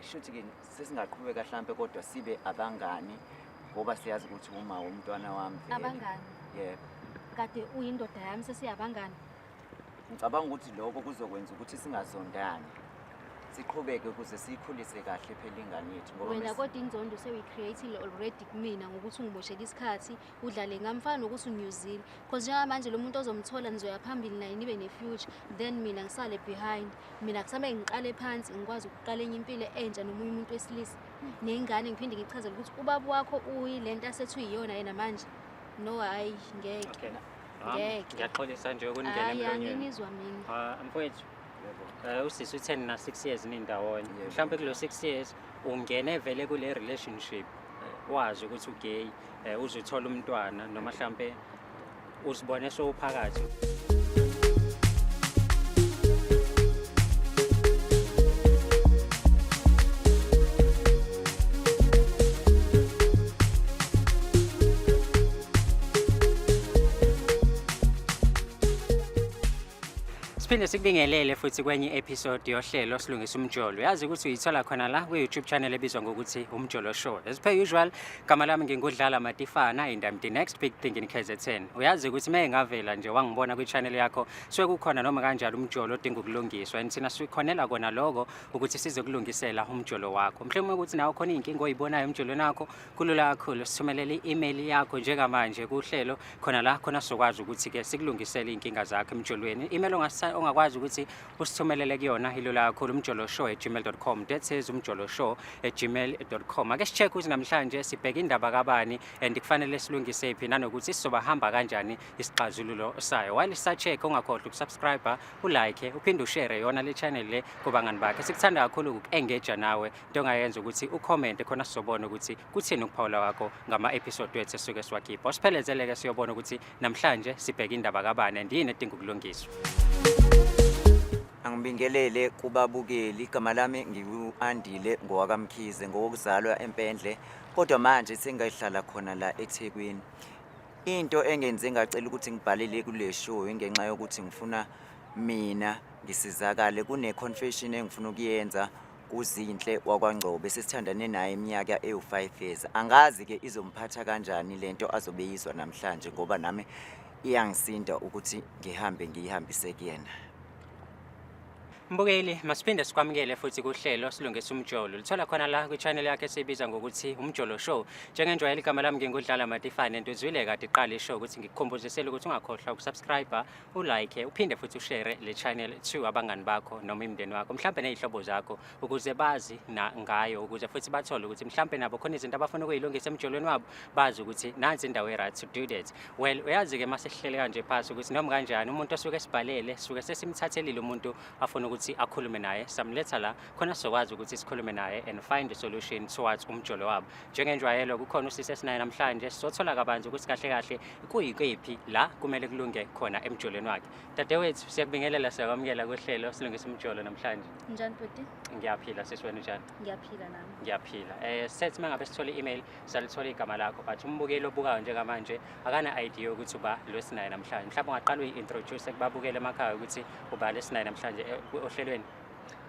kushuthi ke sesingaqhubeka mhlambe kodwa sibe abangani ngoba siyazi ukuthi uma umntwana wami abangani yebo kade uyindoda yami sesiyabangani ngicabanga ukuthi lokho kuzokwenza ukuthi singazondani siqhubeke ukuze siyikhulise kahle phela ingane yethu ngoba wena kodwa inzondo sewuyicreateile already kumina ngokuthi ungiboshela isikhathi udlale ngamfana nokuthi uNewzile because njengamanje lo muntu ozomthola nizoya phambili naye nibe ne-future then mina ngisale behind mina kusamele ngiqale phansi ngikwazi ukuqala enye impilo entsha nomunye umuntu wesilisa nengane ngiphinde ngichazele ukuthi ubaba wakho uyilento asethu iyona yena manje no hayi ngeke ngeke Ngiyaxolisa nje ukuningena hayi emlonyeni. anginizwa mina Mfowethu, usisi u10 na 6 years nindawonye. Mhlawumbe kulo 6 years ungene vele kule relationship. Wazi ukuthi ugay, uzothola umntwana noma mhlawumbe uzibone sowuphakathi. Siphinde sikubingelele futhi kwenye episode yohlelo silungisa umjolo. Yazi ukuthi uyithola khona la ku YouTube channel ebizwa ngokuthi Umjolo Show. As per usual, gama lami ngingudlala Matifana and I'm the next big thing in KZN. Uyazi ukuthi ngavela nje wangibona kwi channel yakho suke kukhona noma kanjalo umjolo odinga ukulungiswa and thina sikhonela kona lokho ukuthi sizokulungisela umjolo wakho. Mhlawumbe ukuthi nawe khona inkinga oyibonayo umjolweni wakho kulula kakhulu sithumelele i-email yakho njengamanje kuhlelo khona la khona sokwazi ukuthi ke sikulungisele inkinga zakho emjolweni. Email ongakwazi ukuthi usithumelele kuyona ilula kakhulu umjoloshow@gmail.com. That is umjoloshow@gmail.com. Ake sicheck ukuthi namhlanje sibheka indaba kabani and kufanele silungise iphi nanokuthi sizohamba kanjani isixazululo sayo. While sisacheck ungakhohlwa ukusubscribe, ulike, uphinde ushare yona le channel le kubangani bakhe. Sikuthanda kakhulu uku-engage nawe. Into ongayenza ukuthi ucomment khona sizobona ukuthi kuthini ukuphawula kwakho ngama episode wethu esuke siwakhipha. Siphelezele ke siyobona ukuthi namhlanje sibheka indaba kabani and yini edinga ukulungiswa. Angibingelele kubabukeli igama lami ngiuandile ngowakamkhize ngokuzalwa empendle kodwa manje sengayihlala khona la eThekwini. Into engenze ngacela ukuthi ngibhalele kule show ingenxa yokuthi ngifuna mina ngisizakale kune confession engifuna ukuyenza kuzinhle wakwaNgcobo sesithandane naye iminyaka ewu5 years. Angazi ke izomphatha kanjani lento azobe yizwa namhlanje ngoba nami iyangisinda ukuthi ngihambe ngihambise kuyena. Mbukeli, masiphinde sikwamukele futhi kuhlelo silungisa umjolo. Lithola khona la ku channel yakhe esibiza ngokuthi Umjolo Show. Njengenjwayele igama lami ngingudlala Matifana and uzwile kade iqala ishow ukuthi ngikukhombozisele ukuthi ungakhohlwa ukusubscribe, ulike, uphinde futhi ushare le channel to abangani bakho noma imindeni wakho. Mhlambe nezihlobo zakho ukuze bazi na ngayo ukuze futhi bathole ukuthi mhlambe nabo khona izinto abafuna ukuyilungisa emjolweni wabo bazi ukuthi nansi indawo right to do that. Well, uyazi ke mase sihlele kanje phansi ukuthi noma kanjani umuntu osuke sibhalele suke sesimthathelile umuntu afuna ukuthi akhulume naye samletha la khona sokwazi ukuthi sikhulume naye and find a solution towards umjolo wabo. Njengenjwayelo kukhona usisi esinaye namhlanje sizothola kabanzi ukuthi kahle kahle kuyikephi la kumele kulunge khona emjolweni wakhe. Dadewethu siyakubingelela siyakwamukela kuhlelo silungisa umjolo namhlanje. njani bhuti Ngiyaphila sisiwena njani? ngiyaphila nami Ngiyaphila. Sethi mangabe sithole email salithola igama lakho but umbukeli obukayo njengamanje akana idea ukuthi uba lwesinaye namhlanje. Mhlawumbe ungaqala uyi-introduce kubabukeli emakhaya ukuthi uba lesinaye namhlanje ohlelweni.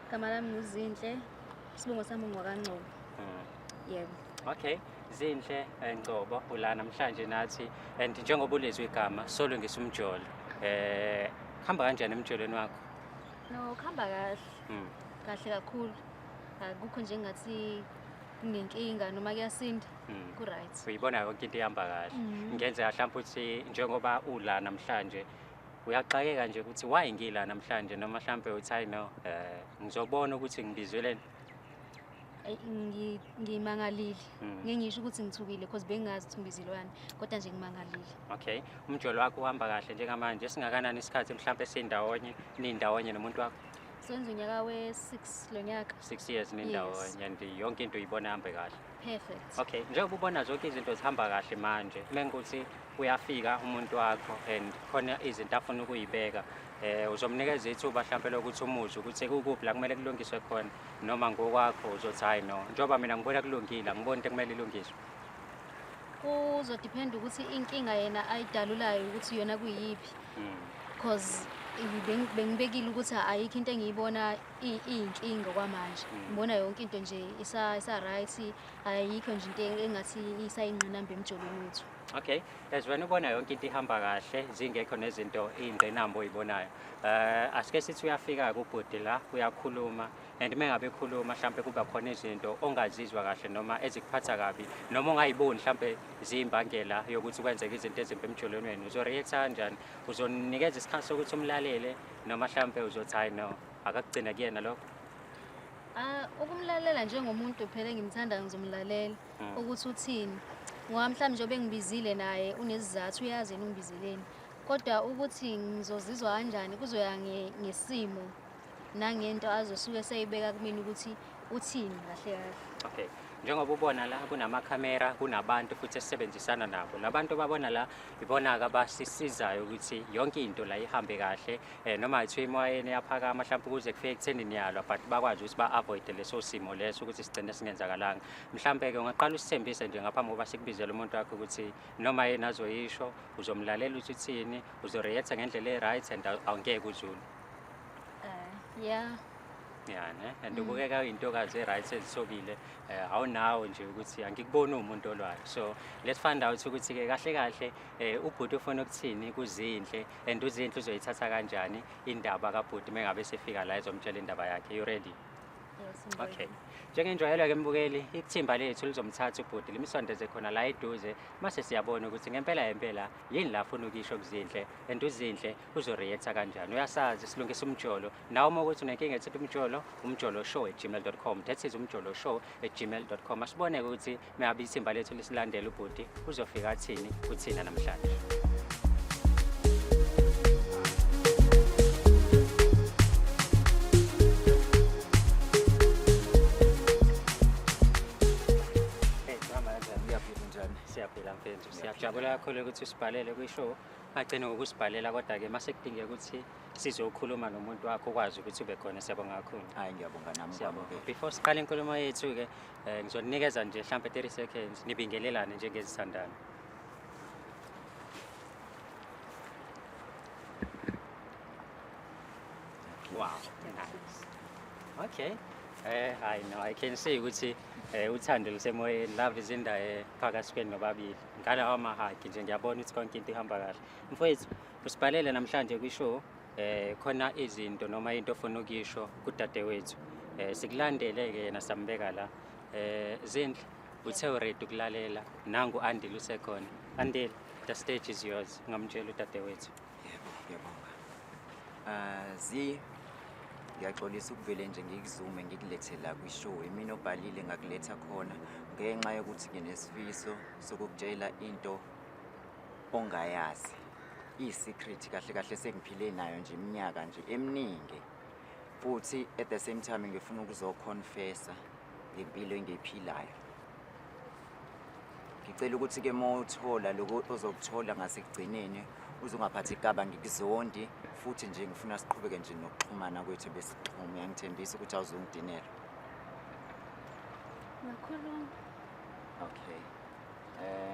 igama lami nguzinhle isibongo sami ngwakaNgcobo yebo Okay, Zinhle Ngcobo ula namhlanje nathi and njengoba ulezwe igama solungisa umjolo. Khamba kanjani emjolweni wakho? no khamba kahle kahle kakhulu akukho nje ngathi kunenkinga noma kuyasinda ku right Uyibona yonke into ihamba kahle. Ngenzeka mhlawumbe ukuthi njengoba ula namhlanje uyaxakeka nje ukuthi why ngila namhlanje noma mhlambe uthi I know ngizobona ukuthi ngibizweleni. ngimangalile ngingisho ukuthi ngithukile because bengazi ukuthi ngibizilwane kodwa nje ngimangalile. Okay, umjolo wakho uhamba kahle njengamanje singakanani isikhathi mhlambe sindawonye nindawonye nomuntu wakho? Senza unyaka we6 lo nyaka 6 years nindawonye and yonke into uyibona ihambe kahle. Perfect. Okay, njengoba ubona zonke izinto zihamba kahle manje mengukuthi uyafika umuntu wakho and khona izinto afuna ukuyibeka uzomnikeza ithuba mhlambe lokuthi umuze ukuthi kukuphi la kumele kulungiswe khona noma ngokwakho uzothi hayi no njengoba mina ngibona kulungile ngibona into kumele ilungiswe. Kuzodepend ukuthi inkinga yena ayidalulayo ukuthi yona kuyiphi because bengibekile ukuthi ayikho into engiyibona iyinkinga kwamanje. Ngibona yonke into nje isa-right, ayikho nje into engathi isayingqinamba emjolweni wethu. Okay, as wena ubona yonke into ihamba kahle zingekho nezinto iy'ngqinamba oy'bonayo. Asike sithi uyafika-ke ubhuti la uyakhuluma and uma ngabe ekhuluma mhlampe kuba khona izinto ongazizwa kahle noma ezikuphatha kabi noma ongayiboni mhlampe ziyimbangela yokuthi kwenzeke izinto ezimbi emjolweni wenu, uzo-react-a kanjani? Uzonikeza isikhathi sokuthi umlalele noma mhlampe uzothi hayi no akakugcina kuyena lokho? Ukumlalela njengomuntu phela engimthandayo ngizomlalela ukuthi uthini. Ngoba mhlawumbe njengoba engibizile naye unesizathu uyazi yena ungibizeleni. Kodwa ukuthi ngizozizwa kanjani kuzoya ngesimo nangento azosuke seyibeka kumina ukuthi uthini kahle kahle. Okay, njengoba ubona la kunamakhamera kunabantu futhi esisebenzisana nabo, labantu babona la ibona-ke abasisizayo ukuthi yonke into la ihambe kahle, noma kuthiwa imoyeni yaphakama mhlawumbe ukuze kufike ekuthenini yalwa but bakwazi ukuthi ba-avoide leso simo leso ukuthi sigcine singenzakalanga. Mhlampe-ke ungaqala usithembise nje ngaphambi kokuba sikubizele umuntu wakho ukuthi noma yena azoyisho uzomlalela ukuthi uthini, uzo-react-a ngendlela e-right and awungeke uzule. Yeah. Yeah, ne? And ubukeka uyintokazi e-right ezithobile, awunawo nje ukuthi angikuboni umuntu olwayo. So let's find out ukuthi-ke kahle kahle ubhuti ufuna ukuthini kuZinhle and uZinhle uzoyithatha kanjani indaba kabhuti uma ngabe sefika la ezomtshela indaba yakhe. You ready? Yes, I'm Okay. ready. Njengenjwayelo-ke mbukeli, ithimba lethu lizomthatha ubhuti limsondeze khona la eduze mase siyabona ukuthi ngempela yini la afuna ukisho kuZinhle and uZinhle uzo-react-a kanjani. Uyasazi silungisa umjolo. Nawe uma ukuthi unenkinga ethi umjoloshow@gmail.com. That is umjoloshow@gmail.com. Asibone-ke ukuthi meyabe ithimba lethu lisilandela ubhuti uzofika athini kuthina namhlanje. Siyaphila mfethu, siyajabula kakhulu ukuthi usibhalele kwishow. Agcine ngokusibhalela kodwa-ke mase kudingeka ukuthi sizokhuluma nomuntu wakho ukwazi ukuthi ube khona. Siyabonga kakhulu. Hayi ngiyabonga nami Siyabonga. kwamukela. Before siqale inkulumo yethu-ke ngizoninikeza nje mhlampe 30 seconds nibingelelane njengezithandani. Wow, nice. Okay. I can see ukuthi uthando lusemoyeni, love is in the phakathi kwenu nobabili. Ngalawa mahagi nje ngiyabona ukuthi konke into ihamba kahle. Mfowethu, usibhalele namhlanje kwishow khona izinto noma into ofuna ukisho kudadewethu. Sikulandele-ke yena sambeka la. Zinhle, uthe ready ukulalela. Nangu Andile usekhona. Andile, the stage is yours. Ngamtshela udadewethu. Yebo, ngiyabonga. Ngiyaxolisa ukuvele nje ngikuzume ngikulethe la kwishow. Mina obhalile ngakuletha khona ngenxa yokuthi nginesifiso sokukutshela into ongayazi. I-secret kahle kahle sengiphile nayo nje iminyaka nje eminingi. Futhi at the same time ngifuna ukuzoconfessa ngempilo engiyiphilayo. Ngicela ukuthi-ke mawuthola lokho ozokuthola ngasekugcineni uzungaphathi igaba ngikuzondi futhi nje ngifuna siqhubeke nje nokuxhumana kwethu besixhuma. Ngiyangithembisa ukuthi awuzungidinela. Ngakhuluma. Okay.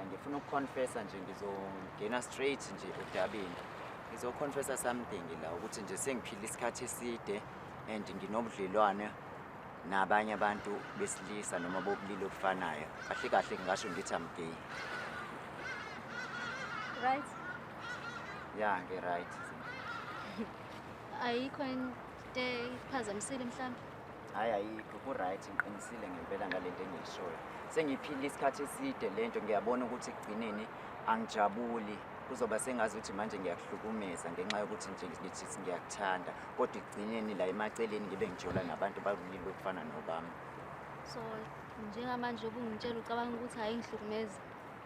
Ngifuna ukuconfessa nje ngizongena straight nje udabeni. Ngizoconfessa something la ukuthi nje sengiphila isikhathi eside and nginobudlelwane nabanye abantu besilisa noma bobulili obufanayo. Kahle kahle ngingasho ngithi I'm gay. Right? Yeah, nge-right. Ayikho into ephazamisile mhlawumbe. Hayi ayikho ku-right ngiqinisile ngempela ngale nto engiyishoyo. Sengiphila isikhathi eside lento ngiyabona ukuthi ekugcineni angijabuli. Kuzoba sengazi ukuthi manje ngiyakuhlukumeza ngenxa yokuthi nje ngithi ngiyakuthanda kodwa ekugcineni la emaceleni ngibe ngijola nabantu babulili okufana nobami. So njengamanje ubungitshela ucabanga ukuthi ayingihlukumezi.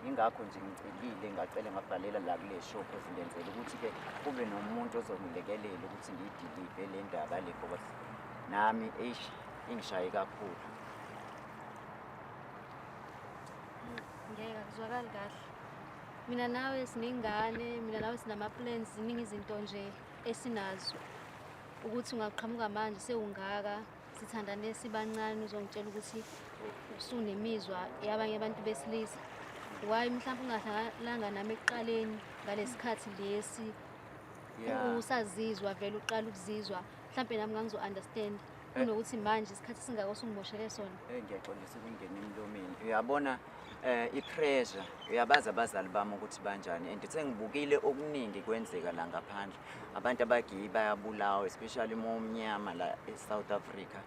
Ingakho nje ngicilile ngacela ngabhalela la kule show because ngenzela ukuthi-ke kube nomuntu ozongilekelela ukuthi ngiyidilive le ndaba le because nami ingishaye kakhulu. Ngeke akuzwakali kahle. Mina nawe sinengane, mina nawe sinama-plans, ziningi izinto nje esinazo. Ukuthi ungaqhamuka manje sewungaka, sithandane sibancane uzongitshela ukuthi usunemizwa yabanye abantu besilisa. Why mhlawumbe ungahlangananga nami ekuqaleni ngalesikhathi lesi Yeah. usazizwa vele uqala ukuzizwa mhlampe nami ngangizo-understand kunokuthi manje isikhathi singako sungimoshele sona. Ngiyaxolisa ukungena emlomeni. Uyabona i-pressure, uyabazi abazali bami ukuthi banjani and sengibukile okuningi kwenzeka la ngaphandle. Abantu abagiyi bayabulawa especially momnyama la eSouth Africa.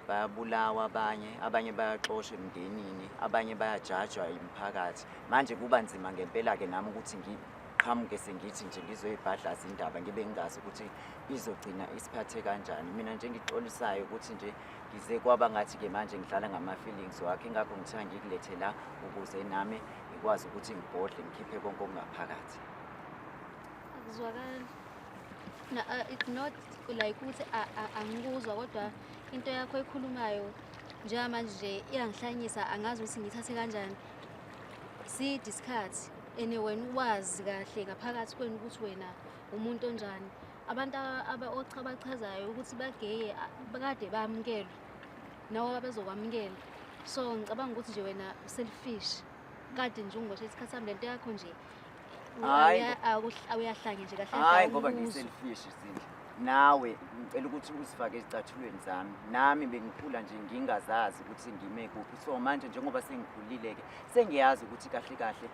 Bayabulawa abanye bayaxoshwa emndenini, abanye bayajajwa imphakathi. Manje kuba nzima ngempela-ke nami ukuthi ngiqhamuke sengithi nje ngizoyibhadlaza indaba ngibe ngingazi ukuthi izogcina isiphathe kanjani. Mina nje ngixolisayo ukuthi nje ngize kwaba ngathi-ke manje ngidlala ngama-feelings wakhe, ingakho ngithiwa ngikulethe la ukuze nami ngikwazi ukuthi ngibhodle ngikhiphe konke okungaphakathi. Akuzwakali. It's not like ukuthi angikuzwa kodwa into yakho ekhulumayo njengamanje nje iyangihlanyisa, angazi ukuthi ngithathe kanjani. Side isikhathi and wena uwazi kahle ngaphakathi kwenu ukuthi wena umuntu onjani. Abantu abachazayo ukuthi bageye bakade bayamukelwa nawo abazokwamukela. So ngicabanga ukuthi nje wena selfish kade nje ungiboshe isikhathi sami lento yakho nje awuyahlanye nje kahle. Hayi ngoba ngi-selfish Zindla. Nawe ngicela ukuthi uzifake ezicathulweni zami. Nami bengikhula nje ngingazazi ukuthi ngime kuphi. So manje njengoba sengikhulile-ke sengiyazi ukuthi kahle kahle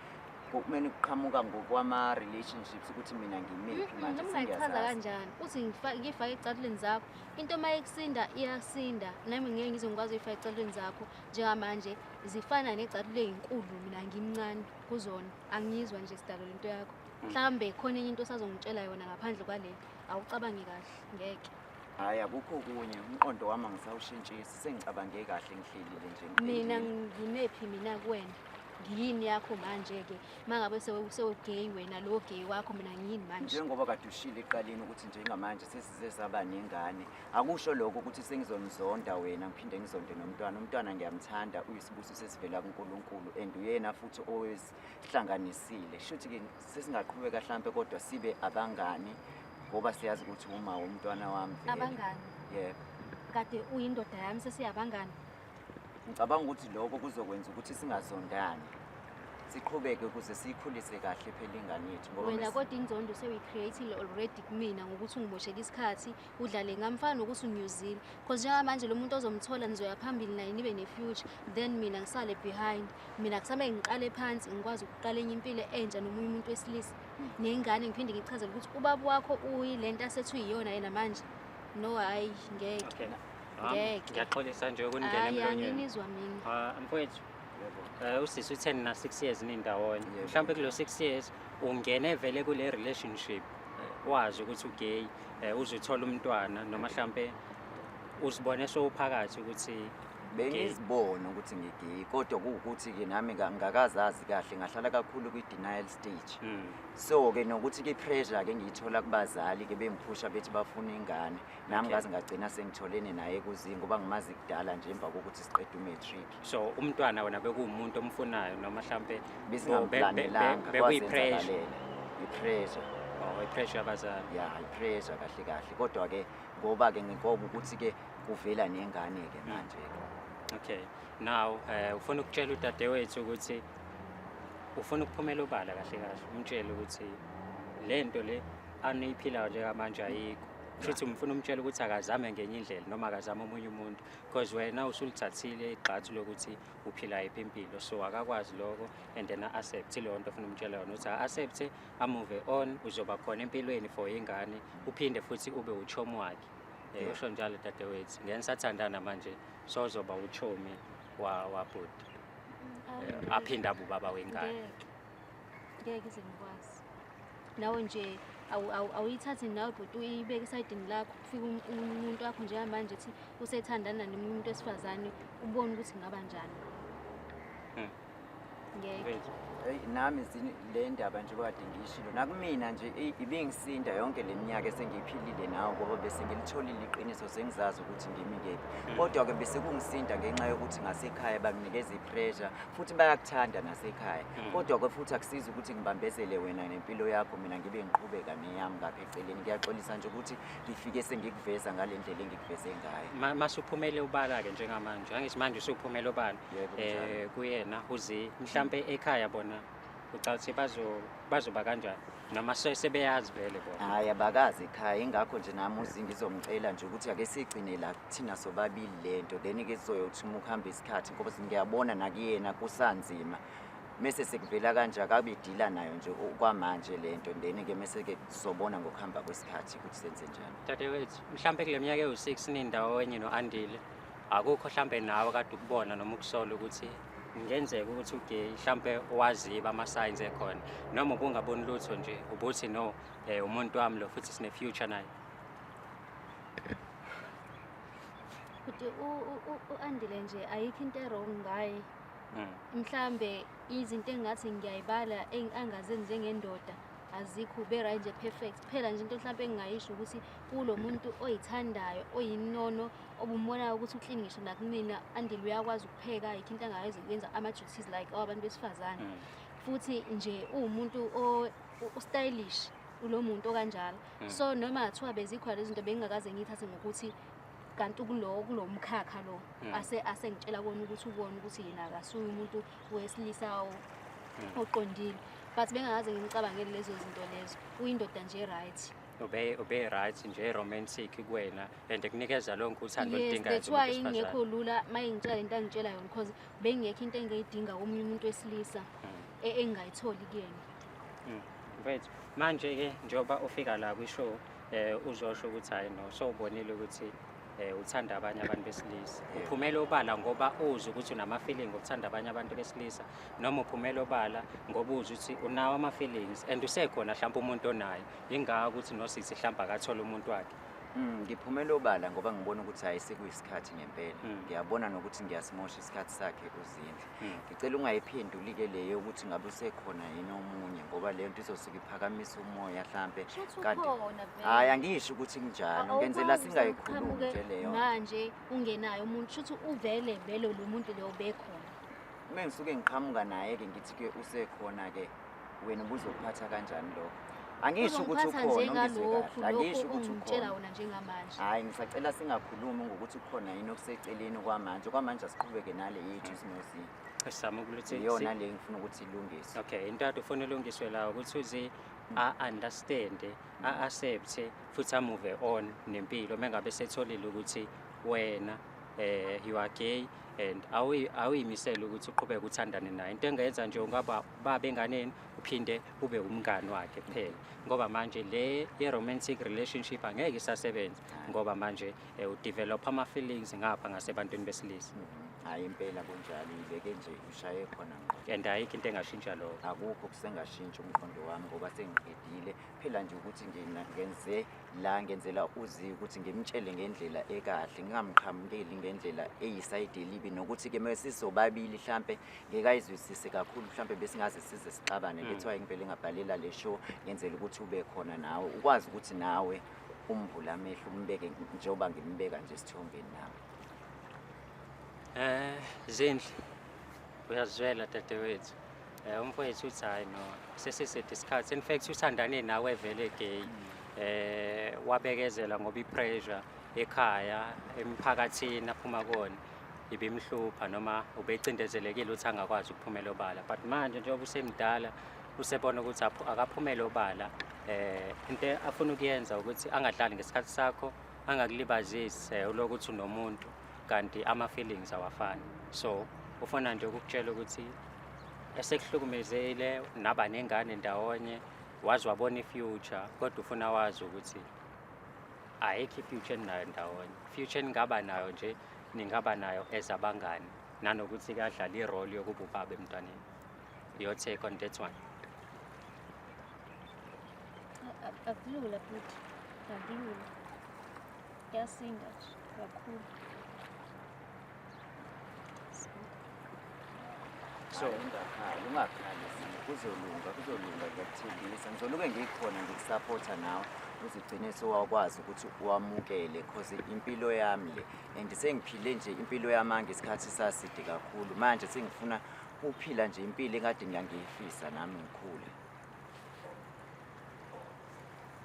kumele kuqhamuka ngokwama-relationships ukuthi mina ngimephi manje Noma ungayichaza sengiyazazi. kanjani uthi ngifake ezicathulweni zakho into uma ikusinda iyasinda, nami ngeke ngize ngikwazi uyifaka ezicathulweni zakho. Njengamanje zifana nezicathule ey'nkulu, mina ngimncane kuzona, angizwa nje sidalo lento yakho. Mhlambe khona enye into osazongitshela yona ngaphandle kwale, awucabangi kahle, ngeke. Hhayi akukho okunye, umqondo wami angisawushintshisi, sengicabange kahle ngihlelile nje Mina ngiphelile. ngimephi mina kuwena, ngiyini yakho manje-ke uma ngabe sewugay wena lo gay wakho, mina ngiyini manje. Njengoba kade ushilo ekuqaleni ukuthi njengamanje sesize saba nengane, akusho lokho ukuthi sengizomzonda wena ngiphinde ngizonde nomntwana. Umntwana ngiyamthanda, uyisibusiso sesivela kuNkulunkulu and uyena futhi owesihlanganisile. Shuthi-ke sesingaqhubeka hlampe kodwa sibe abangani ngoba siyazi ukuthi uma umntwana wami vele. Abangani Yebo. kade uyindoda yami sesiyabangani. Ngicabanga ukuthi lokho kuzokwenza ukuthi singazondani, siqhubeke ukuze siyikhulise kahle phela ingane yethu ngoba Wena kodwa inzondo sewuyi-create-ile already kumina ngokuthi ungimoshele isikhathi udlale ngamfana nokuthi unyuzile. Cause njengamanje lo muntu ozomthola nizoya phambili naye nibe ne-future, then mina ngisale behind. Mina kusamele ngiqale phansi ngikwazi ukuqala enye impilo entsha nomunye umuntu wesilisa nengane. Ngiphinde ngichazele ukuthi ubaba wakho uyile nto asethi uyiyona yena manje. No, hhayi ngeke. Okay. Ngeke. Ngiyaxolisa nje ukuningena Hhayi emlonyeni. anginizwa mina. Mfowethu, Yebo. usisi u-10 na 6 years nindawonye. Yebo. Mhlawumbe kulo 6 years ungene vele kule relationship wazi ukuthi ugay, uzothola umntwana noma mhlawumbe uzibone sowuphakathi ukuthi Bengizibona ukuthi ngigeyi kodwa kuwukuthi-ke nami ngakazazi kahle, ngahlala kakhulu kwi-denial stage. So-ke nokuthi-ke i-pressure-ke ngiyithola kubazali-ke bengiphusha bethi bafuna ingane. Nami Okay. ngaze ngagcina sengitholene naye kuzinga ngoba ngimazi kudala nje emva kokuthi siqede umatric. so umntwana wena bekuwumuntu omfunayo noma mhlawumbe Besingamplanelanga, bekuyi-pressure. kwazenzakalela. I-pressure. I-pressure yabazali. Ya, i-pressure kahle kahle. Kodwa-ke ngoba-ke nginkoba ukuthi-ke kuvela nengane-ke manje-ke. Okay. Now ufuna ukutshela udadewethu ukuthi ufuna ukuphumela obala kahle kahle, umtshele ukuthi lento le aniyiphilayo njengamanje ayikho. Futhi umfuna umtshela ukuthi akazame ngenye indlela noma akazame omunye umuntu because wena usulithathile igxathu lokuthi uphila yiphi impilo, so akakwazi lokho and then accept leyo nto ofuna umtshela yona ukuthi accept, move on, uzoba khona empilweni for ingane, uphinde futhi ube uchomi wakhe. Yeah. Usho njalo dadewethu, ngeke sathandana manje sozoba uchomi wabhuti, aphinde abe ubaba wengane. Ngeke ize ngikwazi. Nawe nje awuyithathi nawe bhuti uyibeke esayidini lakho, kufika umuntu wakho njengamanje ethi usethandana nomunye umuntu wesifazane, ubone ukuthi ngaba njani. Ngeke. Mfethu, Hey, nami le ndaba nje kade ngiyishilo nakumina nje ibingisinda yonke le minyaka esengiyiphilile nawe ngoba bese ngilitholile iqiniso sengizazi ukuthi ngimi kephi. Kodwa-ke bese kungisinda ngenxa yokuthi ngasekhaya banginikeza i-pressure futhi bayakuthanda nasekhaya. Kodwa-ke futhi akusizi ukuthi ngibambezele wena nempilo yakho, mina ngibe ngiqhubeka neyami ngapha eceleni. Ngiyaxolisa nje ukuthi ngifike sengikuveza ngale ndlela engikuveze ngayo. masuphumele ubala-ke njengamanje, angithi manje usuphumele obala Yebo, njalo. kuyena uzi mhlampe ekhaya bona ucathi bazoba kanjani? noma sebeyazi vele bona. Hhayi abakazi ekhaya ingakho nje nami uzi ngizomcela nje ukuthi ake sigcine la thina sobabili lento then-ke sizoyothi uma ukuhamba isikhathi ngoba ngiyabona nakuyena kusanzima mese sekuvela kanje akabidila nayo nje kwamanje lento then-ke mese-ke sizobona ngokuhamba kwesikhathi ukuthi senze njani. Dadewethu, mhlampe kule minyaka ewu-6 nindawonye no-Andile, akukho mhlampe nawe kade ukubona noma ukusola ukuthi kungenzeka ukuthi uGay mhlampe waziba ama-signs ekhona noma ubungaboni lutho nje ubuthi no umuntu wami lo futhi sine-future naye. Futhi u-Andile nje ayikho into e-wrong ngaye. Mhlambe izinto engathi ngiyayibala angazenzi njengendoda azikho ube-right nje perfect. Phela nje into mhlampe engingayisho ukuthi kulo muntu oyithandayo oyinono obumbonayo ukuthi uclean ngisho nakumina Andile uyakwazi ukupheka ayikho into angakwazi ukwenza ama-duties like abantu besifazane. Futhi nje uwumuntu o-stylish ulo muntu okanjalo. So noma kuthiwa bezikhona lezi zinto bengingakaze ngiyithathe ngokuthi kanti kulo mkhakha lo asengitshela kona ukuthi ubone ukuthi yena akasuye umuntu wesilisa oqondile but bengakaze ngimcabangele lezo zinto lezo uyindoda nje right. Ube right nje romantic kuwena and kunikeza lonke uthando oludingayo. That's why ingekho lula mayengitshela lento angitshela yona because bengekho into engiyidinga komunye umuntu wesilisa engayitholi kuyena. Mfethu manje ke njoba ufika la kwishow uzosho ukuthi hayi no so ubonile ukuthi uthanda abanye abantu besilisa. Uphumela obala ngoba uzi ukuthi unama-feeling okuthanda abanye abantu besilisa noma uphumela obala ngoba uzi ukuthi unawo ama-feelings and usekhona mhlawumbe umuntu onayo ingaka ukuthi nosithi mhlawumbe akathola umuntu wakhe. Ngiphumela obala ngoba ngibona ukuthi hayi sekuyisikhathi ngempela. Ngiyabona nokuthi ngiyasimosha isikhathi sakhe uZindle. Ngicela ungayiphenduli-ke leyo ukuthi ngabe usekhona yini omunye ngoba leyo nto izosuke iphakamisa umoya mhlampe. Kanti hayi angisho ukuthi kunjalo ngenzela singayikhulumi nje leyo. Manje ungenayo umuntu shuthi uvele vele lo muntu leyo bekhona. Uma ngisuke ngiqhamuka naye-ke ngithi-ke usekhona-ke wena ubuzophatha kanjani lokho? Angisho ukuthi ukhona angisho ukuthi ungitshela wona njengamanje. Hayi ngisacela singakhulumi ngokuthi ukhona yini okuseceleni kwamanje asiqhubeke nale yethu sinozi. Esizama ukuthi iyona le ngifuna ukuthi ilungiswe. Okay, into ade ufuna ilungiswe la ukuthi uzi a-understand, a-accept futhi a-move on nempilo mengabe setholile ukuthi wena you are gay and awuyimisela ukuthi uqhubeke uthandane naye. Into engenza nje ungaba babe enganeni uphinde ube umngani wakhe kuphela ngoba manje le romantic relationship angeke isasebenza ngoba manje udevelop ama-feelings ngapha ngasebantwini besilisa. Hayi impela kunjalo ibeke nje ushaye khona ngoba and ayikho into engashintsha lokho. Akukho kusengashintsha umqondo wami ngoba sengiqedile phela nje ukuthi ngenzela uzi ukuthi ngimtshele ngendlela ekahle ngingamqhamukeli ngendlela eyisayidi elibi nokuthi-ke mase sizobabili mhlampe ngekayizwisise kakhulu mhlampe besingaze size sixabane lethiwa ngivele ngabhalela le show ngenzela ukuthi ube khona nawe ukwazi ukuthi nawe umvula amehlo umbeke njengoba ngimbeka nje esithombeni nawe. Zindle uyazwela dadewethu umfowethu uthi hayi no sesisede isikhathi in fact uthandane nawe vele gay wabekezela ngoba ipressure ekhaya emphakathini aphuma kona ibimhlupha noma ubecindezelekile ukuthi angakwazi ukuphumela obala but manje njengoba usemdala usebona ukuthi akaphumela obala into afuna ukuyenza ukuthi angadlali ngesikhathi sakho angakulibazisi ulokuthi unomuntu kanti ama-feelings awafani so ufuna nje ukukutshela ukuthi esekuhlukumezile naba nengane ndawonye wazi wabona i-future kodwa ufuna wazi ukuthi ayikho i-future nayo ndawonye future ningaba nayo nje ningaba nayo as abangani nanokuthi kadlala i-role yokuba ubaba emntwaneni. Your take on that one? Akulula futhi akulula yasinda kakhulu. So ungakhali kuzolunga ngiyakuthembisa ngizoluke ngikhona ngikusupporta nawe uzigcine sewakwazi ukuthi wamukele cause impilo yami le and sengiphile nje impilo yami ngesikhathi saside kakhulu manje sengifuna ukuphila nje impilo engade ngiyangifisa nami ngikhule.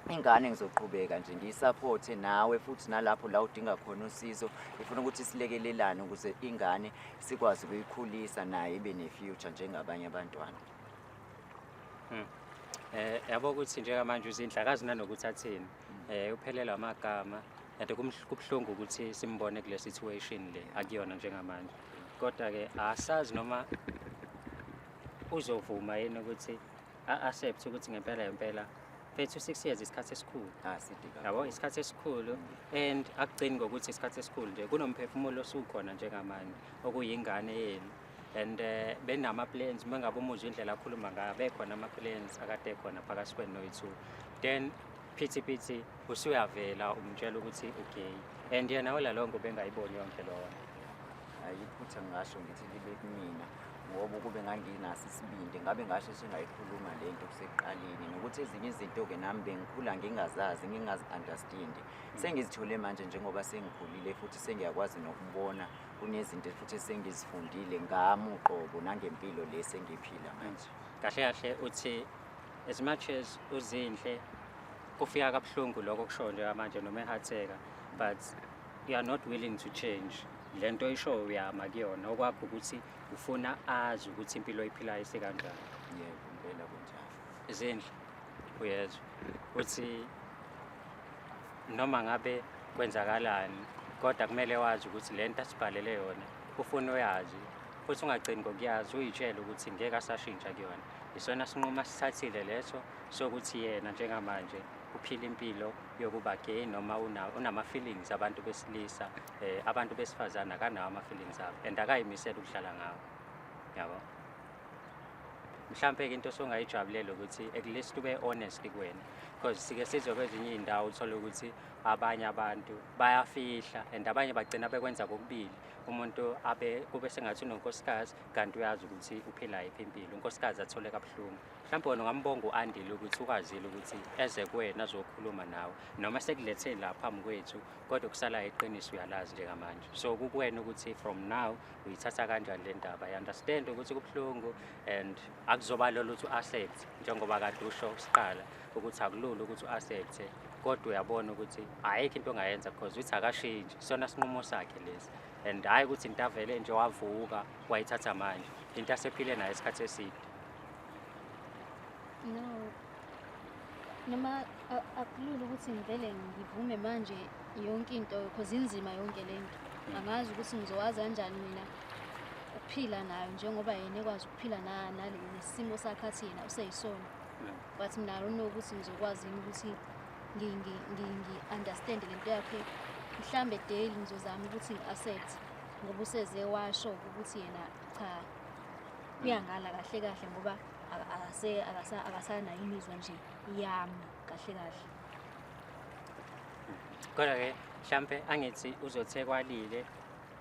Ingane ngizoqhubeka nje ngiyisupporte nawe futhi nalapho la udinga khona usizo ngifuna ukuthi silekelelane ukuze ingane sikwazi ukuyikhulisa naye ibe ne future njengabanye abantwana. Yabo ukuthi njengamanje uzindlakazi nanokuthi athini uphelelwa amagama and kubuhlungu ukuthi simbone kule situation le akuyona njengamanje kodwa ke asazi noma uzovuma yini ukuthi accept ukuthi ngempela fethu 6 years isikhathi esikhulu yabo isikhathi esikhulu and akugcini ngokuthi isikhathi esikhulu nje kunomphefumulo osukhona njengamanje okuyingane yenu and benama plans mangabe umuzwa indlela akhuluma ngayo bekhona ama plans akade ekhona phakathi kwenu noyithu then phithi usuyavela umtshela ukuthi okay and yena wala lonke bengayiboni yonke lona ayiphutha ngisho ngithi libe kumina ngoba kube nganginaso isibindi ngabe ngasho singayikhuluma lento kusekuqaleni nokuthi ezinye izinto ke nami bengikhula ngingazazi ngingazi-understand sengizithole manje njengoba sengikhulile futhi sengiyakwazi nokubona kunezinto futhi sengizifundile ngami uqobo nangempilo le sengiphila manje kahle uthi as much as uzinhle kufika kabuhlungu lokho kusho nje manje noma ehatheka but you are not willing to change lento isho uyama kuyona okwakho ukuthi ufuna azi ukuthi impilo oyiphilayo isekanjani yebo impela kunjalo izindle uyezwa uthi noma ngabe kwenzakalani kodwa kumele wazi ukuthi lento asibhalele yona ufuna uyazi futhi ungagcini ngokuyazi uyitshela ukuthi ngeke asashintsha kuyona isona sinquma sithathile leso sokuthi yena njengamanje uphila impilo yokuba gay noma unama feelings abantu besilisa abantu besifazana kanawo ama feelings abo and akayimisela ukuhlala ngawo yabo mhlambe ke into songayijabulela ukuthi at least ube honest kuwena because sike sizwe kwezinye indawo uthola ukuthi abanye abantu bayafihla and abanye bagcina bekwenza kokubili umuntu kube sengathi unonkosikazi kanti uyazi ukuthi uphila yiphi impilo unkosikazi athole kabuhlungu mhlawumbe wona ngambonga uandile ukuthi ukwazile ukuthi eze kuwena azokhuluma nawe noma sekulethe la phambi kwethu kodwa kusala iqiniso uyalazi njengamanje so kukuwena ukuthi from now uyithatha kanjani le ndaba I understand ukuthi kubuhlungu and akuzoba lolo ukuthi accept njengoba kade usho siqala ukuthi akulula ukuthi uaccept kodwa uyabona ukuthi ayikho into ongayenza because uthi akashintshe sona sinqumo sakhe lesi and hayi ukuthi into avele nje wavuka wayithatha manje into asephile nayo isikhathi eside no noma akulula ukuthi ngivele ngivume manje yonke into because inzima yonke lento angazi ukuthi ngizowazi kanjani mina ukuphila nayo njengoba yena ekwazi ukuphila nesimo sakhe athina useyisona but mina I don't know ukuthi ngizokwazi ukuthi ngi-understand lento yakhe mhlambe daily ngizozama ukuthi ngi-accept ngoba useze washo ukuthi yena cha uyangala kahle ngoba akasanayo imizwa nje yami kahle kodwa ke mhlambe angithi uzothekwalile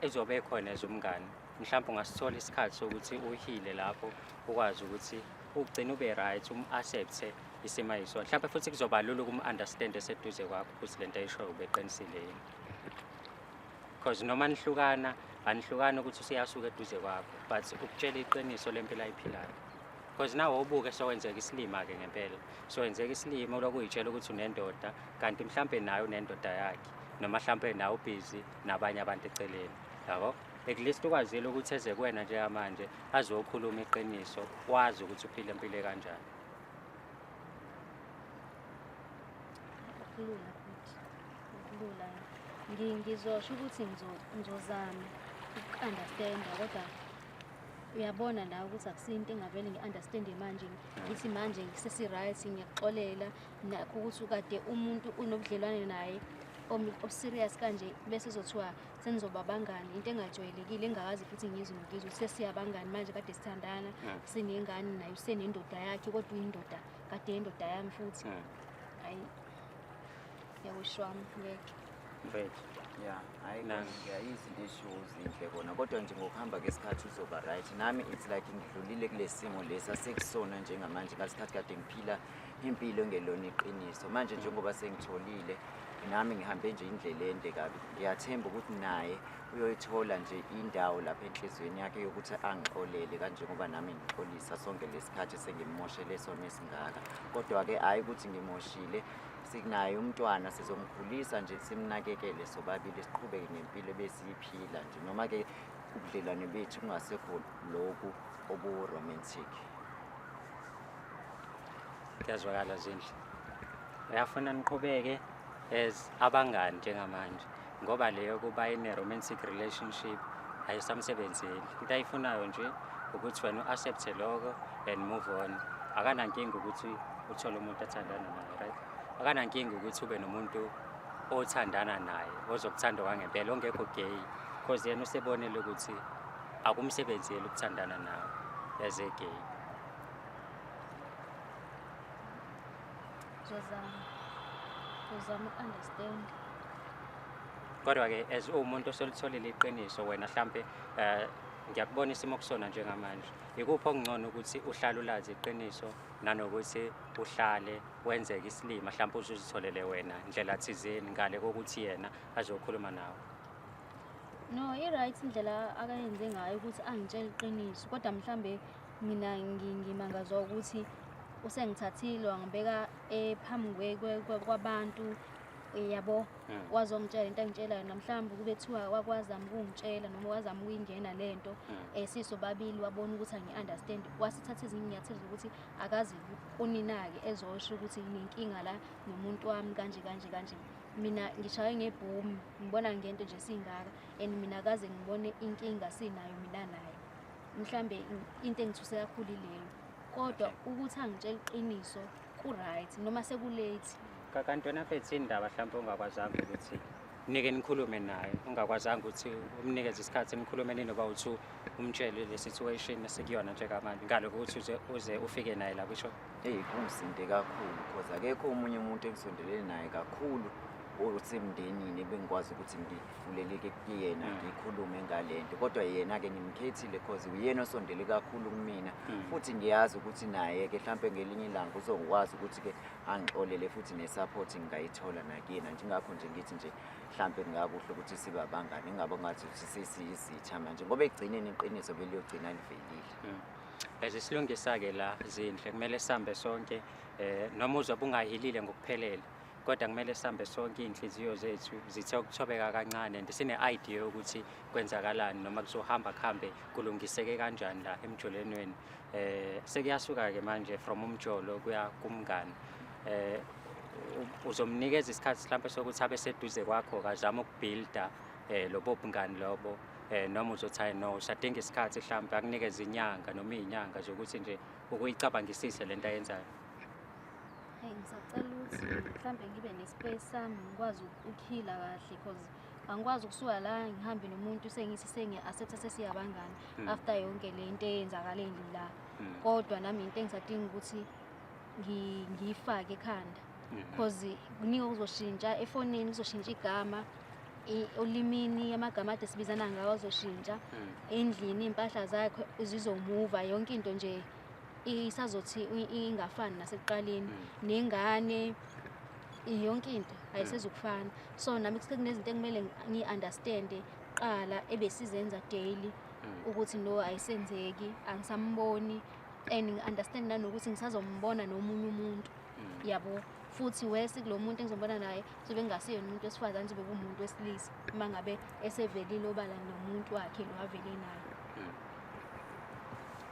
ezobe khona ezomngane mhlambe ungasithola isikhathi sokuthi uhile lapho ukwazi ukuthi ugcina ube right accept isimo ayisona mhlambe futhi kuzoba lula ukum-understand eseduze kwakho ukuthi lento ayishoyo ubeqinisile yini because noma anihlukana ukuthi usiyasuka eduze kwakho but ukutshela iqiniso lempilo ayiphilayo because nawe ubuke sokwenzeka isilima-ke ngempela sokwenzeka isilima lokuyitshela ukuthi unendoda kanti mhlambe nayo unendoda yakhe noma mhlambe nawe ubhizi nabanye abantu eceleni yabo at least ukwazile ukuthi eze kuwena njengamanje azokhuluma iqiniso wazi ukuthi uphile impilo kanjani kulula ngizosho ukuthi ngizozama uku-understanda kodwa uyabona nawe ukuthi akusinto engavele ngi-understande manje ngithi manje sesi-right ngiyakuxolela nakho ukuthi ukade umuntu unobudlelwane naye obuserious kanje bese zothiwa senizoba abangani into engajwayelekile engakazi futhi ngizwe ukuthi sesiyabangani manje kade sithandana sinengane naye usenendoda yakhe kodwa uyindoda kade yendoda yami futhi hayi yakushwami ngeke mfethu hayi izinto eshiwo zinhle kona kodwa nje ngokuhamba kwesikhathi uzoba right nami it's like ngidlulile kule simo lesi asekusona njengamanje ngasikhathi kade ngiphila impilo engelona iqiniso manje njengoba sengitholile nami ngihambe nje indlela ende kabi ngiyathemba ukuthi naye uyoyithola nje indawo lapha enhlizweni yakhe yokuthi angixolele kanje ngoba nami ngixolisa sonke lesikhathi sengimoshele sona esingaka kodwa-ke hhayi ukuthi ngimoshile sikunaye umntwana sizomkhulisa nje simnakekele sobabili siqhubeke ngempilo besiyiphila nje noma-ke ubudlelwane bethu kungasekho lokhu obu-romantic. kuyazwakala Zindle. Uyafuna niqhubeke as abangani njengamanje ngoba leyo kuba ine romantic relationship ayisamsebenzeli. Into ayifunayo nje ukuthi wena uaccepte lokho and move on. Akanankinga ukuthi uthole umuntu athandana naye, right? Akanankinga ukuthi ube nomuntu othandana naye ozokuthanda kwangempela ongekho gay because yena usebonile ukuthi akumsebenzeli ukuthandana nawe as a gay. Uzama uku-understand. Kodwa-ke as uwumuntu osolitholile iqiniso wena mhlampe ngiyakubona isimo kusona njengamanje. Ikuphi okungcono ukuthi uhlale ulazi iqiniso nanokuthi uhlale wenzeke isilima mhlampe uzitholele wena indlela thizeni ngale kokuthi yena azokhuluma nawe? No, i-right indlela akayenze ngayo ukuthi angitshele iqiniso kodwa mhlambe mina ngimangazwa ukuthi usengithathile wangibeka phambi kwabantu yabo wazongitshela into engitshelayo namhlanje kube kuthiwa wakwazama ukungitshela noma wazama ukuyingena lento sisobabili wabona ukuthi angi-understand wasithatha ezinye inyathelo zokuthi akazi uninake ezosho ukuthi nginenkinga la nomuntu wami kanje. Mina ngishaye ngebhomu ngibona ngento nje singaka and mina akaze ngibone inkinga sinayo mina naye. Mhlambe into engithuse kakhulu ileyo. Kodwa ukuthi angitshela iqiniso ku-right noma seku-late. Kanti wena mfethu indaba mhlampe ungakwazanga ukuthi nike nikhulume naye, ungakwazanga ukuthi umnikeze isikhathi nikhulume ninoba uthu umtshele le situation esekuyona njengamanje ngalo ukuthi uze ufike naye la kusho. Kungisinde kakhulu because akekho omunye umuntu engisondelene naye kakhulu osemndenini bengikwazi ukuthi ngivuleleke kuyena ngikhulume ngalento kodwa yena-ke ngimkhethile because uyena osondele kakhulu kumina futhi ngiyazi ukuthi naye-ke mhlampe ngelinye ilanga uzokwazi ukuthi-ke angixolele futhi ne-support ngingayithola nakuyena njengakho nje ngithi nje mhlampe kungakuhle ukuthi sibe abangani ingabe ngathi sisiyizitha manje ngoba ekugcineni iqiniso beliyogcina livelile. Ezisilungisa-ke la Zindle kumele sihambe sonke noma uzobe ungahilile ngokuphelele kodwa kumele sihambe sonke iy'nhliziyo zethu zithe ukuthobeka kancane and sine-idea yokuthi kwenzakalani noma kuzohamba kuhambe kulungiseke kanjani la emjolenweni. Sekuyasuka-ke manje from umjolo kuya kumngani. Uzomnikeza isikhathi mhlampe sokuthi abe seduze kwakho kazama ukubhilda lobo bungani lobo noma uzothi hayi no usadinga isikhathi mhlampe akunikeze inyanga noma iy'nyanga zokuthi nje ukuyicabangisise lento ayenzayo? Ngisacela ukuthi mhlambe ngibe ne-space sami ngikwazi ukuphila kahle because angikwazi ukusuka la ngihambe nomuntu sengithi sengi-accepta sesiyabangani after yonke le nto eyenzakaleni la. Kodwa nami into engisadinga ukuthi ngiyifake ekhanda because kuningi okuzoshintsha efonini kuzoshintsha igama olimini amagama ade sibizana ngawo azoshintsha endlini iy'mpahla zakhe zizomuva yonke into nje isazothi ingafani nasekuqaleni nengane yonke into ayisezukufana. So nami kunezinto ekumele ngi-understand qala ebesizenza daily ukuthi no ayisenzeki angisamboni and ngi-understand nanokuthi ngisazombona nomunye umuntu yabo futhi wesi kulo muntu engizombona naye sobe ngasiyona umuntu wesifazane sobe kumuntu wesilisa uma ngabe esevelile obala nomuntu wakhe lo avele naye.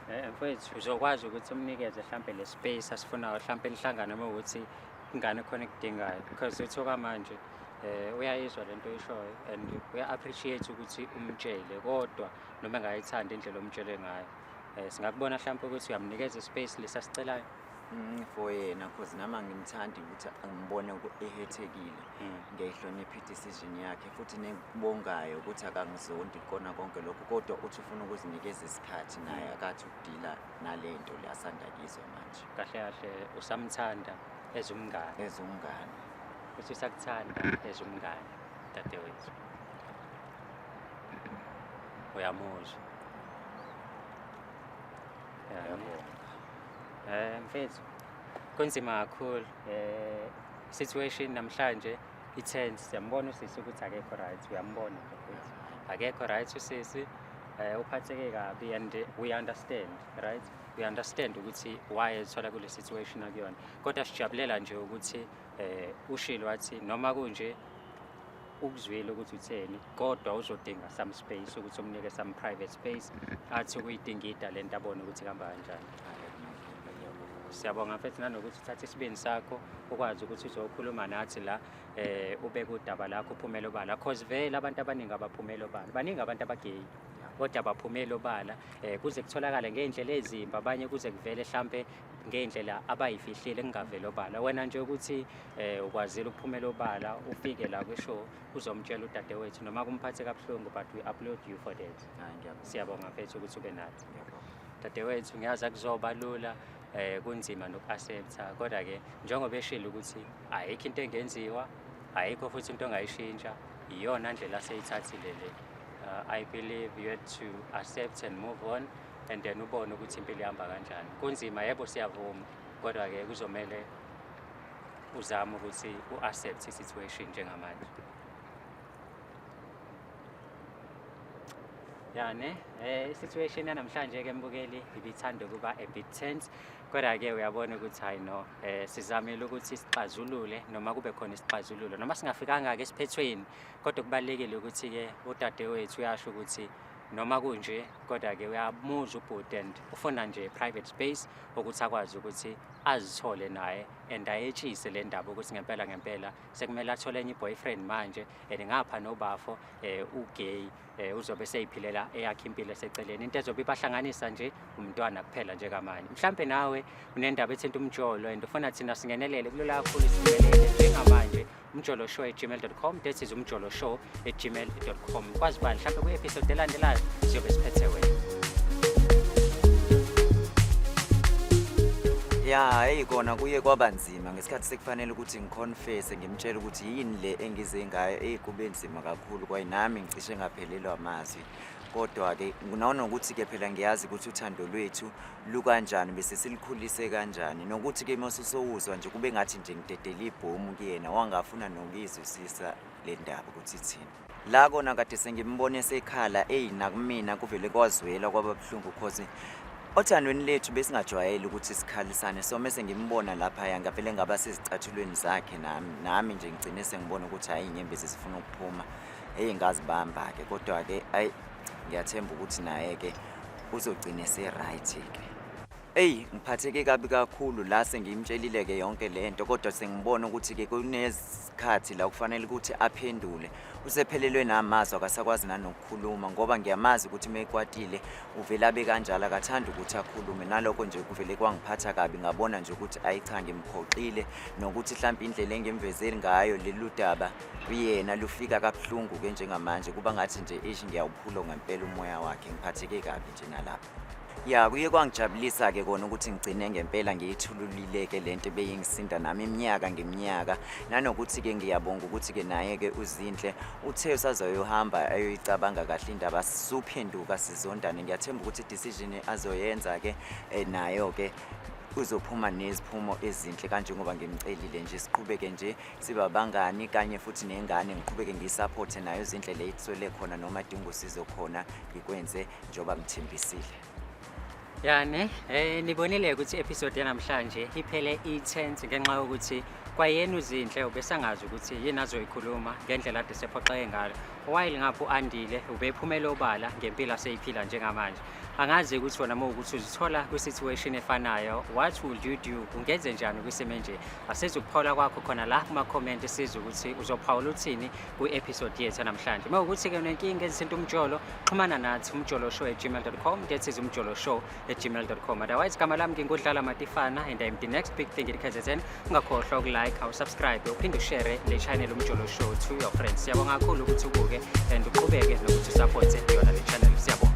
Mfethu uzokwazi ukuthi umnikeze mhlampe le space asifunayo mhlampe nihlangane uma ukuthi ingane khona ekudingayo because uthoka manje uyayizwa lento oyishoyo and uya-appreciate ukuthi umtshele kodwa noma engayithandi indlela omtshele ngayo. Singakubona mhlampe ukuthi uyamnikeza ispace lesasicelayo for yena because nami angimthandi ukuthi angibone ehethekile. Ngiyayihlonipha i-decision yakhe futhi nekubongayo ukuthi akangizondi kona konke lokho kodwa uthi ufuna ukuzinikeza isikhathi naye akathi ukudila nalento le asandakizwa manje. Kahle kahle usamthanda ezumngane uthi usakuthanda ezumngane dadewethu uyamuzwa. Mfethu kunzima kakhulu situation namhlanje i-tense. Siyambona usisi ukuthi akekho right, uyambona mfethu akekho right usisi uphatheke kabi and we understand, right? We understand ukuthi why ethola kule situation akuyona kodwa sijabulela nje ukuthi ushilo wathi noma kunje ukuzwile ukuthi utheni kodwa uzodinga some space ukuthi umnike some private space athi ukuyidingida lento abone ukuthi kuhamba kanjani. Siyabonga mfethu nanokuthi uthathe isibindi sakho ukwazi ukuthi uzokhuluma nathi la ubeke udaba lakho uphumela obala cause vele abantu abaningi abaphumela obala baningi abantu abageyi kodwa abaphumela obala kuze kutholakale ngey'ndlela ezimbi abanye kuze kuvele mhlampe ngey'ndlela abayifihlile kungavele obala wena nje ukuthi ukwazile ukuphumela obala ufike la kwishow uzomtshela udadewethu noma kumphathe kabuhlungu but we upload you for that. Siyabonga mfethu ukuthi ube nathi dadewethu ngiyazi akuzoba lula kunzima noku-accepta kodwa-ke njengoba eshilo ukuthi ayikho into engenziwa ayikho futhi into ongayishintsha iyona ndlela aseyithathile le. I believe you had to accept and move on and then ubone ukuthi impilo ihamba kanjani. Kunzima yebo siyavuma kodwa-ke kuzomele uzame ukuthi u-accept i-situation njengamanje. Yani i-situation yanamhlanje-ke mbukeli ibithanda ukuba a bit tense kodwa-ke uyabona ukuthi hayi no sizamile ukuthi sixazulule noma kube khona isixazululo noma singafikanga-ke esiphethweni kodwa kubalulekile ukuthi-ke udadewethu uyasho ukuthi noma kunje kodwa-ke uyamuza ubhuti and ufuna nje private space ukuthi akwazi ukuthi azithole naye and ayetshise le ndaba ukuthi ngempela sekumele athole enye i-boyfriend manje and ngapha nobafo ugay uzobe seyiphilela eyakhe impilo eseceleni into ezobe ibahlanganisa nje umntwana kuphela njengamanje. Mhlampe nawe unendaba ethinta umjolo and ufuna thina singenelele kulula kakhulu sifinyelele njengamanje umjoloshow@gmail.com that is umjoloshow@gmail.com kwazi bani mhlampe kwi-episode elandelayo siyobe siphethe wena. Ya hey kona kuye kwaba nzima ngesikhathi sekufanele ukuthi ngiconfess ngimtshela ukuthi yini le engize ngayo kube nzima kakhulu kwaye nami ngicishe ngaphelelwa amazwi kodwa ke nokuthi ke phela ngiyazi ukuthi uthando lwethu lukanjani bese silikhulise kanjani nokuthi ke mosusowuzwa nje kube ngathi nje ngidedela ibhomu kuyena wangafuna nokuyizwisisa le ndaba ukuthi ithini la kona kade sengimbone sekhala nakumina kuvele kwazwela kwababuhlungu cause othandweni lethu besingajwayele ukuthi sikhalisane so mase ngimbona lapha ngavele ngaba sezicathulweni zakhe nami nje ngicine sengibona ukuthi hayi inyembezi sifuna ukuphuma ngazibamba ke kodwa ke ngiyathemba ukuthi naye ke uzogcina right ke. Ngiphatheke kabi kakhulu la sengimtshelile ke yonke lento kodwa sengibona ukuthi ke kunesikhathi la kufanele ukuthi aphendule usephelelwe namazwi akasakwazi nanokukhuluma ngoba ngiyamazi ukuthi mekwatile uvela bekanjalo akathanda ukuthi akhulume nalokho nje kuvele kwangiphatha kabi ngabona nje ukuthi cha ngimkhoxile nokuthi mhlawumbe indlela engimvezeli ngayo lelu daba uyena lufika kabuhlungu ke njengamanje kuba ngathi nje ngiyawuphula ngempela umoya wakhe ngiphatheke kabi nje nalapha. Kuye kwangijabulisa ke kona ukuthi ngigcine ngempela ngiyithululile ke lento beyingisinda nami iminyaka ngeminyaka nanokuthi ke ngiyabonga ukuthi ke naye ke uzinhle uthe usazoyohamba ayoyicabanga kahle indaba suphenduka sizondane ngiyathemba ukuthi decision azoyenza ke nayo ke uzophuma neziphumo ezinhle kanje ngoba ngimcelile nje siqhubeke nje sibabangani kanye futhi nengane ngiqhubeke ngiyisupport nayo izindlela ezitswele khona noma dingo sizo khona ngikwenze njoba ngithembisile. Yani nibonile ukuthi episode yanamhlanje iphele i-tense ngenxa yokuthi kwayena uzinhle ubesangazi ukuthi yini azoyikhuluma ngendlela ade sephoxeke ngayo while ngapho uAndile ubephumela obala ngempilo aseyiphila njengamanje. Angazi ukuthi wona ukuthi uzithola kwi-situation efanayo what would you do ungenze njani kwisimo nje asizukuphaula kwakho khona la kuma-comment sizwe ukuthi uzophawula uthini kwi-episode yethu namhlanje. Mawukuthi ke unenkinga ezithinta umjolo xhumana nathi umjoloshow@gmail.com that is umjoloshow@gmail.com otherwise igama lami ngingudlala Matifana and I'm the next big thing in KZN. Ungakhohlwa ukulike awusubscribe uphinde ushare le channel umjolo show to your friends. Siyabonga kakhulu ukuthi ubuke and uqhubeke nokuthi support yona le channel. Siyabonga.